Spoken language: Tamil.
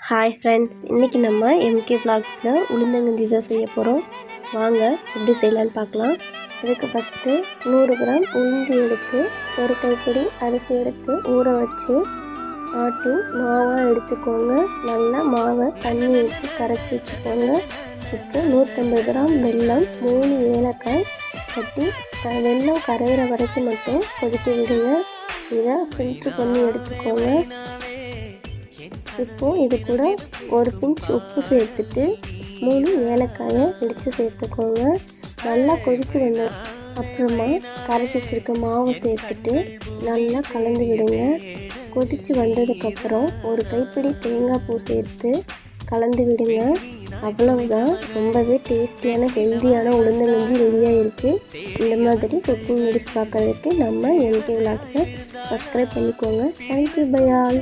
ஹாய் ஃப்ரெண்ட்ஸ், இன்றைக்கி நம்ம எம்கே விலாக்ஸில் உளுந்தங்கஞ்சி தான் செய்ய போகிறோம். வாங்க எப்படி செய்யலான்னு பார்க்கலாம். இதுக்கு ஃபஸ்ட்டு 100 கிராம் உளுந்து எடுத்து ஒரு கைப்பிடி அரிசி எடுத்து ஊற வச்சு ஆட்டி மாவாக எடுத்துக்கோங்க. நல்லா மாவை தண்ணி ஊற்றி கரைச்சி வச்சுக்கோங்க. இப்போ 150 கிராம் வெல்லம், 3 ஏலக்காய் தட்டி வெல்லம் கரையிற வரைக்கும் மட்டும் கொதிக்க விடுங்க. இதை ஃபில்ட்ரு பண்ணி எடுத்துக்கோங்க. இப்போது இது கூட ஒரு பிஞ்ச் உப்பு சேர்த்துட்டு 3 ஏலக்காயை இடித்து சேர்த்துக்கோங்க. நல்லா கொதித்து வந்த அப்புறமா கரைச்சி வச்சுருக்க மாவு சேர்த்துட்டு நல்லா கலந்து விடுங்க. கொதித்து வந்ததுக்கப்புறம் ஒரு கைப்பிடி தேங்காய் பூ சேர்த்து கலந்து விடுங்க. அவ்வளவுதான், ரொம்பவே டேஸ்டியான ஹெல்த்தியான உளுந்தங்கஞ்சி ரெடி ஆயிடுச்சு. இந்த மாதிரி குக்கிங் வீடியோஸ் பார்க்குறதுக்கு நம்ம எம்கே விலாக்ஸை சப்ஸ்கிரைப் பண்ணிக்கோங்க. Thank you, bye all.